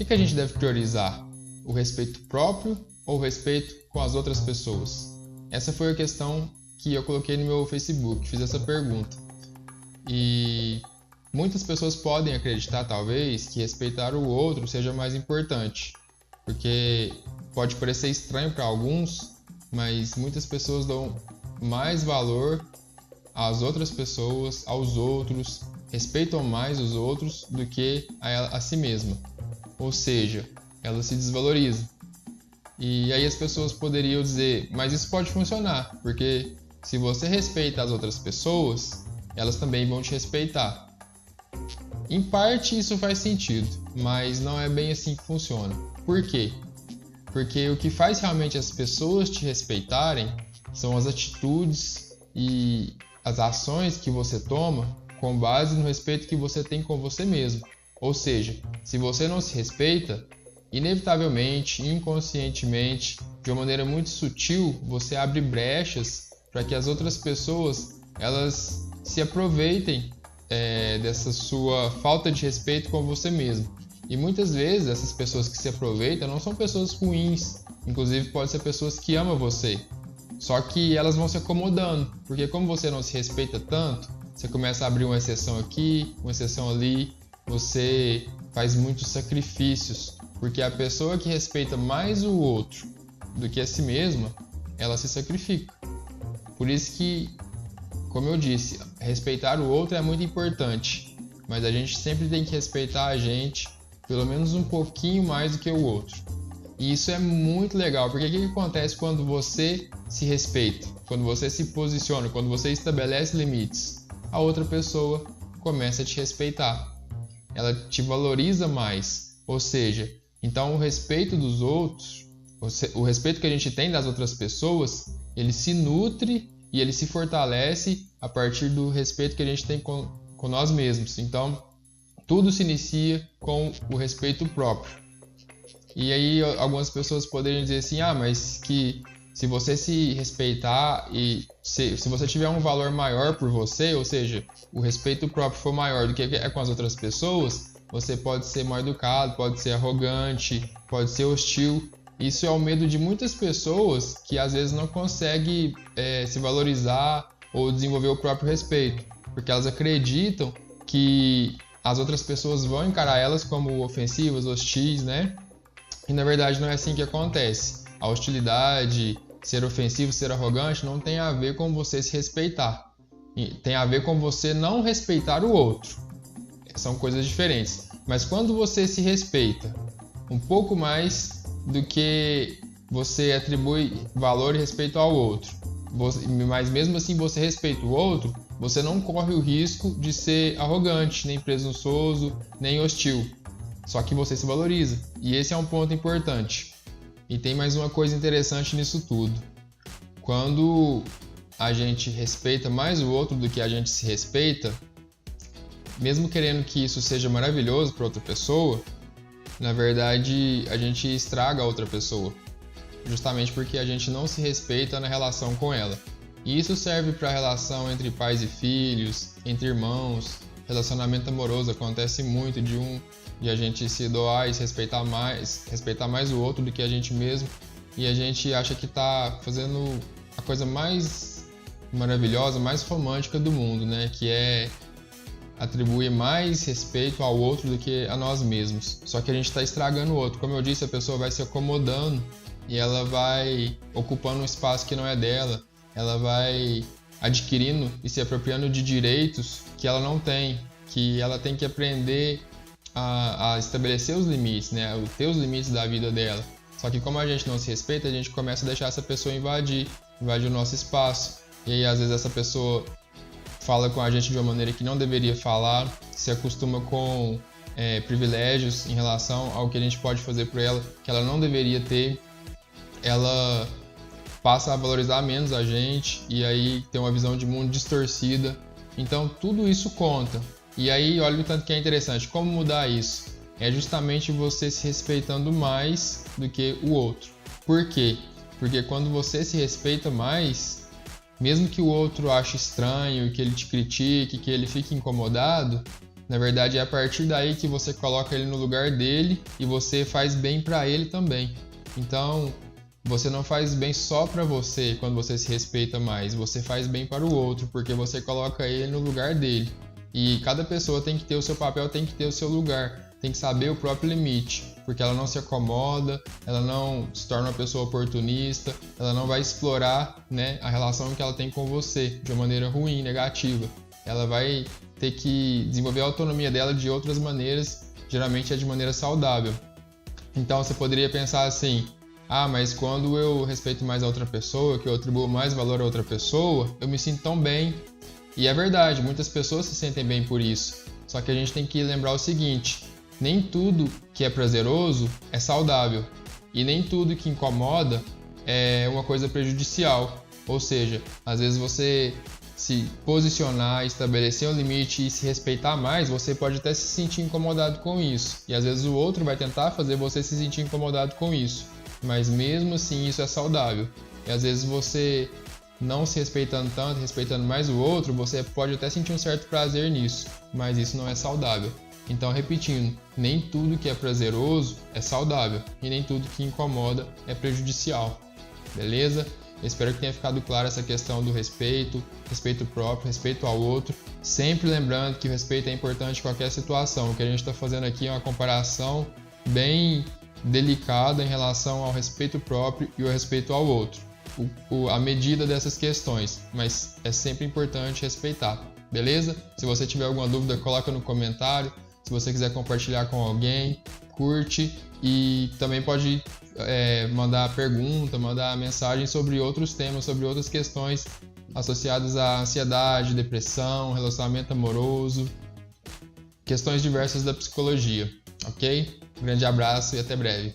que a gente deve priorizar? O respeito próprio ou o respeito com as outras pessoas? Essa foi a questão que eu coloquei no meu Facebook, fiz essa pergunta. E muitas pessoas podem acreditar, talvez, que respeitar o outro seja mais importante, porque pode parecer estranho para alguns, mas muitas pessoas dão mais valor às outras pessoas, aos outros, respeitam mais os outros do que a si mesma. Ou seja, ela se desvaloriza. E aí as pessoas poderiam dizer, mas isso pode funcionar, porque se você respeita as outras pessoas, elas também vão te respeitar. Em parte isso faz sentido, mas não é bem assim que funciona. Por quê? Porque o que faz realmente as pessoas te respeitarem são as atitudes e as ações que você toma com base no respeito que você tem com você mesmo. Ou seja, se você não se respeita, inevitavelmente, inconscientemente, de uma maneira muito sutil, você abre brechas para que as outras pessoas elas se aproveitem dessa sua falta de respeito com você mesmo. E muitas vezes essas pessoas que se aproveitam não são pessoas ruins, inclusive pode ser pessoas que amam você. Só que elas vão se acomodando, porque como você não se respeita tanto, você começa a abrir uma exceção aqui, uma exceção ali, você faz muitos sacrifícios, porque a pessoa que respeita mais o outro do que a si mesma, ela se sacrifica. Por isso que, como eu disse, respeitar o outro é muito importante, mas a gente sempre tem que respeitar a gente pelo menos um pouquinho mais do que o outro. E isso é muito legal, porque o que acontece quando você se respeita, quando você se posiciona, quando você estabelece limites? A outra pessoa começa a te respeitar, ela te valoriza mais, ou seja, então o respeito dos outros, o respeito que a gente tem das outras pessoas, ele se nutre e ele se fortalece a partir do respeito que a gente tem com nós mesmos. Então, tudo se inicia com o respeito próprio. E aí algumas pessoas poderiam dizer assim, mas que se você se respeitar e se você tiver um valor maior por você, ou seja, o respeito próprio for maior do que é com as outras pessoas, você pode ser mal educado, pode ser arrogante, pode ser hostil. Isso é o medo de muitas pessoas que às vezes não conseguem se valorizar ou desenvolver o próprio respeito, porque elas acreditam que as outras pessoas vão encarar elas como ofensivas, hostis, né? E na verdade não é assim que acontece. A hostilidade, ser ofensivo, ser arrogante não tem a ver com você se respeitar. Tem a ver com você não respeitar o outro. São coisas diferentes. Mas quando você se respeita um pouco mais do que você atribui valor e respeito ao outro, mas mesmo assim você respeita o outro, você não corre o risco de ser arrogante, nem presunçoso, nem hostil. Só que você se valoriza. E esse é um ponto importante. E tem mais uma coisa interessante nisso tudo. Quando a gente respeita mais o outro do que a gente se respeita, mesmo querendo que isso seja maravilhoso para outra pessoa, na verdade a gente estraga a outra pessoa. Justamente porque a gente não se respeita na relação com ela. E isso serve para a relação entre pais e filhos, entre irmãos. Relacionamento amoroso acontece muito de a gente se doar e se respeitar mais o outro do que a gente mesmo, e a gente acha que está fazendo a coisa mais maravilhosa, mais romântica do mundo, né? Que é atribuir mais respeito ao outro do que a nós mesmos. Só que a gente está estragando o outro. Como eu disse, a pessoa vai se acomodando e ela vai ocupando um espaço que não é dela, ela vai adquirindo e se apropriando de direitos que ela não tem, que ela tem que aprender a estabelecer os limites, né? Ter os limites da vida dela. Só que como a gente não se respeita, a gente começa a deixar essa pessoa invadir o nosso espaço. E aí às vezes essa pessoa fala com a gente de uma maneira que não deveria falar, se acostuma com privilégios em relação ao que a gente pode fazer por ela, que ela não deveria ter. Ela passa a valorizar menos a gente e aí tem uma visão de mundo distorcida. Então tudo isso conta. E aí olha o tanto que é interessante. Como mudar isso? É justamente você se respeitando mais do que o outro. Por quê? Porque quando você se respeita mais, mesmo que o outro ache estranho, que ele te critique, que ele fique incomodado, Na verdade, é a partir daí que você coloca ele no lugar dele e você faz bem para ele também. Então, você não faz bem só para você quando você se respeita mais, você faz bem para o outro, porque você coloca ele no lugar dele. E cada pessoa tem que ter o seu papel, tem que ter o seu lugar, tem que saber o próprio limite, porque ela não se acomoda, ela não se torna uma pessoa oportunista, ela não vai explorar, né, a relação que ela tem com você de uma maneira ruim, negativa. Ela vai ter que desenvolver a autonomia dela de outras maneiras, geralmente é de maneira saudável. Então você poderia pensar assim: ah, mas quando eu respeito mais a outra pessoa, que eu atribuo mais valor a outra pessoa, eu me sinto tão bem. E é verdade, muitas pessoas se sentem bem por isso. Só que a gente tem que lembrar o seguinte: nem tudo que é prazeroso é saudável. E nem tudo que incomoda é uma coisa prejudicial. Ou seja, às vezes você se posicionar, estabelecer um limite e se respeitar mais, você pode até se sentir incomodado com isso. E às vezes o outro vai tentar fazer você se sentir incomodado com isso. Mas mesmo assim isso é saudável. E às vezes você não se respeitando tanto, respeitando mais o outro, você pode até sentir um certo prazer nisso, mas isso não é saudável. Então, repetindo, nem tudo que é prazeroso é saudável e nem tudo que incomoda é prejudicial. Beleza? Eu espero que tenha ficado clara essa questão do respeito, respeito próprio, respeito ao outro. Sempre lembrando que o respeito é importante em qualquer situação. O que a gente está fazendo aqui é uma comparação bem delicada em relação ao respeito próprio e ao respeito ao outro. A medida dessas questões, mas é sempre importante respeitar, beleza? Se você tiver alguma dúvida, coloca no comentário. Se você quiser compartilhar com alguém, curte e também pode mandar pergunta, mandar mensagem sobre outros temas, sobre outras questões associadas à ansiedade, depressão, relacionamento amoroso, questões diversas da psicologia, ok? Um grande abraço e até breve.